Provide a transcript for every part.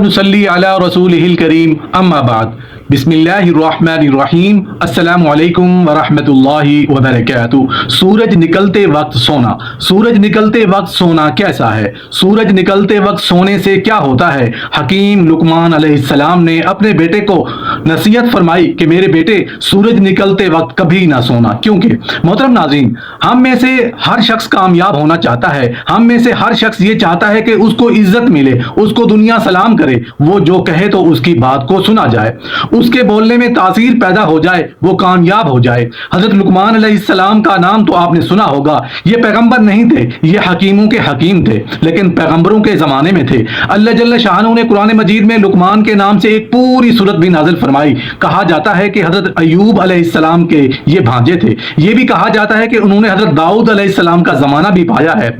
نصلی علی رسولہ الکریم اما بعد بسم اللہ الرحمن الرحیم السلام علیکم ورحمۃ اللہ وبرکاتہ۔ سورج نکلتے وقت سونا، سورج نکلتے وقت سونا کیسا ہے؟ سورج نکلتے وقت سونے سے کیا ہوتا ہے؟ حکیم لقمان علیہ السلام نے اپنے بیٹے کو نصیحت فرمائی کہ میرے بیٹے سورج نکلتے وقت کبھی نہ سونا، کیونکہ محترم ناظرین، ہم میں سے ہر شخص کامیاب ہونا چاہتا ہے، ہم میں سے ہر شخص یہ چاہتا ہے کہ اس کو عزت ملے، اس کو دنیا سلام کرے، وہ جو کہے تو اس کی بات کو سنا جائے، اس کے بولنے میں تاثیر پیدا ہو جائے، وہ کامیاب ہو جائے۔ حضرت لقمان علیہ السلام کا نام تو آپ نے سنا ہوگا، یہ پیغمبر نہیں تھے، یہ حکیموں کے حکیم تھے، لیکن پیغمبروں کے زمانے میں تھے۔ اللہ جل شانہ نے قرآن مجید میں لقمان کے نام سے ایک پوری سورت بھی نازل فرمائی۔ کہا جاتا ہے کہ حضرت ایوب علیہ السلام کے یہ بھانجے تھے، یہ بھی کہا جاتا ہے کہ انہوں نے حضرت داؤد علیہ السلام کا زمانہ بھی پایا ہے۔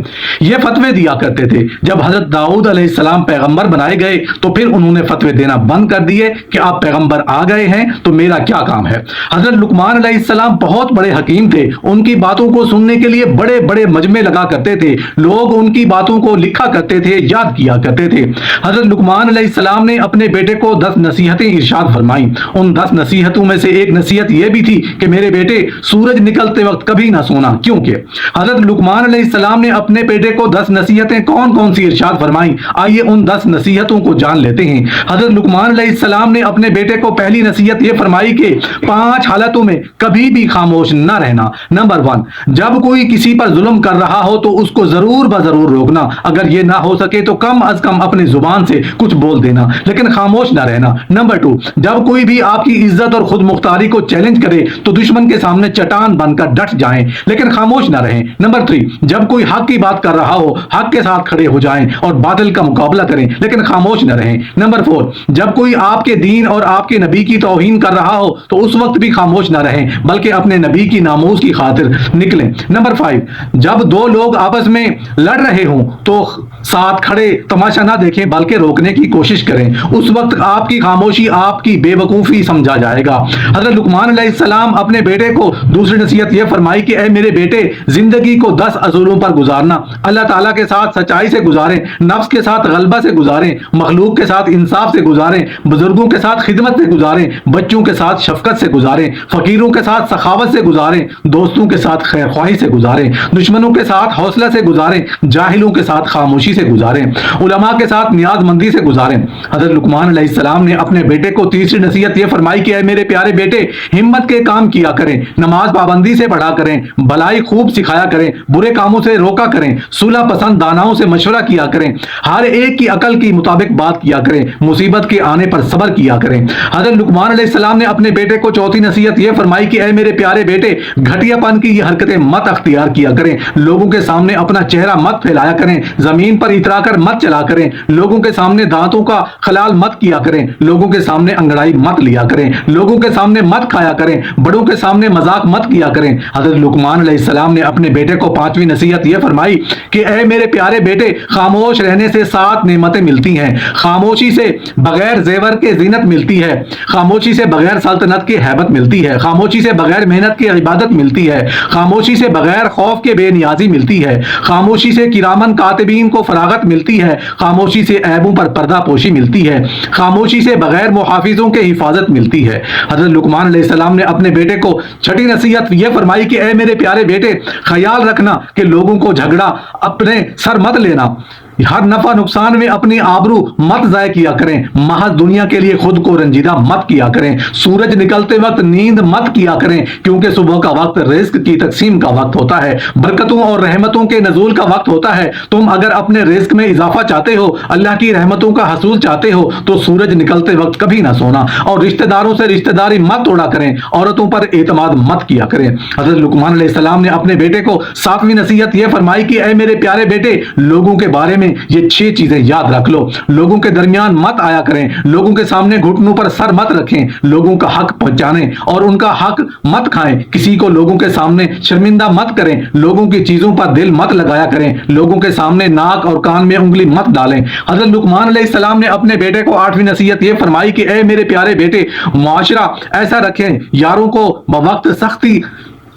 یہ فتوے دیا کرتے تھے، جب حضرت داؤد علیہ السلام پیغمبر بنائے گئے تو پھر انہوں نے فتوے دینا بند کر دیے کہ آپ پیغمبر آ گئے ہیں تو میرا کیا کام ہے۔ حضرت لقمان علیہ السلام بہت بڑے حکیم تھے، ان کی باتوں کو سننے کے لیے بڑے بڑے مجمع لگا کرتے تھے، لوگ ان کی باتوں کو لکھا کرتے تھے، یاد کیا کرتے تھے۔ حضرت لقمان علیہ السلام نے اپنے بیٹے کو 10 نصیحتیں ارشاد فرمائیں۔ ان 10 نصیحتوں میں سے ایک نصیحت یہ بھی تھی کہ میرے بیٹے سورج نکلتے وقت کبھی نہ سونا، کیونکہ حضرت لقمان علیہ السلام نے اپنے بیٹے کو 10 نصیحتیں کون کون سی ارشاد فرمائیں، آئیے ان 10 نصیحتوں کو جان لیتے ہیں۔ حضرت لقمان علیہ السلام نے اپنے بیٹے کو پہلی نصیحت یہ فرمائی کہ 5 حالتوں میں کبھی بھی خاموش نہ رہنا۔ نمبر 1، جب کوئی کسی پر ظلم کر رہا ہو تو اس کو ضرور بضرور روکنا، اگر یہ نہ ہو سکے تو کم از کم اپنی زبان سے کچھ بول دینا، لیکن خاموش نہ رہنا۔ نمبر 2، جب کوئی بھی آپ کی عزت اور خود مختاری کو چیلنج کرے تو دشمن کے سامنے چٹان بن کر ڈٹ جائیں، لیکن خاموش نہ رہیں۔ نمبر 3، جب کوئی حق کی بات کر رہا ہو حق کے ساتھ کھڑے ہو جائیں اور باطل کا مقابلہ کریں، لیکن خاموش نہ رہیں۔ نمبر 4، جب کوئی آپ کے دین اور آپ کے نبی کی توہین کر رہا ہو تو اس وقت بھی خاموش نہ رہیں، بلکہ اپنے نبی کی ناموس کی خاطر نکلیں۔ نمبر 5، جب 2 لوگ آپس میں لڑ رہے ہوں تو ساتھ کھڑے تماشا نہ دیکھیں بلکہ روکنے کی کوشش کریں، اس وقت آپ کی خاموشی آپ کی بے وقوفی سمجھا جائے گا۔ حضرت لقمان علیہ السلام اپنے بیٹے کو دوسری نصیحت یہ فرمائی کہ اے میرے بیٹے، زندگی کو 10 اصولوں پر گزارنا، اللہ تعالیٰ کے ساتھ سچائی سے گزاریں، نفس کے ساتھ غلبہ سے گزاریں، مخلوق کے ساتھ انصاف سے گزاریں، بزرگوں کے ساتھ خدمت سے گزاریں، بچوں کے ساتھ شفقت سے گزاریں، فقیروں کے ساتھ سخاوت سے گزاریں، دوستوں کے ساتھ خیر خواہی سے گزاریں، دشمنوں کے ساتھ حوصلہ سے گزاریں، جاہلوں کے ساتھ خاموشی سے گزاریں، علماء کے ساتھ نیاز مندی سے گزاریں۔ حضرت لقمان علیہ السلام نے اپنے بیٹے کو تیسری نصیحت یہ فرمائی کہ اے میرے پیارے بیٹے، ہمت کے کام کیا کریں، نماز پابندی سے پڑھا کریں، بھلائی خوب سکھایا کریں، برے کاموں سے روکا کریں، صلح پسند داناؤں سے مشورہ کیا کریں، ہر ایک کی عقل کی مطابق بات کیا کریں، مصیبت کے آنے پر صبر کیا کریں۔ حضرت لقمان علیہ السلام نے اپنے بیٹے کو چوتھی نصیحت یہ فرمائی کہ اے میرے پیارے بیٹے، گھٹیا پن کی یہ حرکتیں مت اختیار کیا کریں، لوگوں کے سامنے اپنا چہرہ مت پھیلایا کریں، زمین پر اترا کر مت چلا کریں، لوگوں کے سامنے دانتوں کا خلال مت کیا کریں، لوگوں کے سامنے انگڑائی مت لیا کریں، لوگوں کے سامنے مت کھایا کریں، بڑوں کے سامنے مذاق مت کیا کریں۔ حضرت لقمان علیہ السلام نے اپنے بیٹے کو 5ویں نصیحت یہ فرمائی کہ اے میرے پیارے بیٹے، خاموش رہنے سے 7 نعمتیں ملتی ہیں۔ خاموشی سے بغیر زیور کے زینت ملتی ہے، خاموشی سے بغیر سلطنت کی ہیبت ملتی ہے، خاموشی سے بغیر محنت کی عبادت ملتی ہے، خاموشی سے بغیر خوف کے بے نیازی ملتی ہے، خاموشی سے کرامن کاتبین کو فراغت ملتی ہے، خاموشی سے عیبوں پر پردہ پوشی ملتی ہے، خاموشی سے بغیر محافظوں کے حفاظت ملتی ہے۔ حضرت لقمان علیہ السلام نے اپنے بیٹے کو 6ٹھی نصیحت یہ فرمائی کہ اے میرے پیارے بیٹے، خیال رکھنا کہ لوگوں کو جھگڑا اپنے سر مت لینا، ہر نفع نقصان میں اپنی آبرو مت ضائع کیا کریں، محض دنیا کے لیے خود کو رنجیدہ مت کیا کریں، سورج نکلتے وقت نیند مت کیا کریں، کیونکہ صبح کا وقت رزق کی تقسیم کا وقت ہوتا ہے، برکتوں اور رحمتوں کے نزول کا وقت ہوتا ہے۔ تم اگر اپنے رزق میں اضافہ چاہتے ہو، اللہ کی رحمتوں کا حصول چاہتے ہو تو سورج نکلتے وقت کبھی نہ سونا، اور رشتہ داروں سے رشتہ داری مت توڑا کریں، عورتوں پر اعتماد مت کیا کریں۔ حضرت لقمان علیہ السلام نے اپنے بیٹے کو 7ویں نصیحت یہ فرمائی کہ اے میرے پیارے بیٹے، لوگوں کے بارے میں یہ 6 چیزیں یاد رکھ لو۔ لوگوں کے درمیان مت آیا کریں، لوگوں کے سامنے گھٹنوں پر سر مت رکھیں، لوگوں کا حق پہنچانے اور ان کا حق مت کھائیں، کسی کو لوگوں کے سامنے شرمندہ مت کریں، لوگوں کی چیزوں پر دل مت لگایا کریں، لوگوں کے سامنے ناک اور کان میں انگلی مت ڈالیں۔ حضرت لقمان علیہ السلام نے اپنے بیٹے کو 8ویں نصیحت یہ فرمائی کہ اے میرے پیارے بیٹے، معاشرہ ایسا رکھیں، یاروں کو بوقت سختی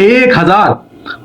1000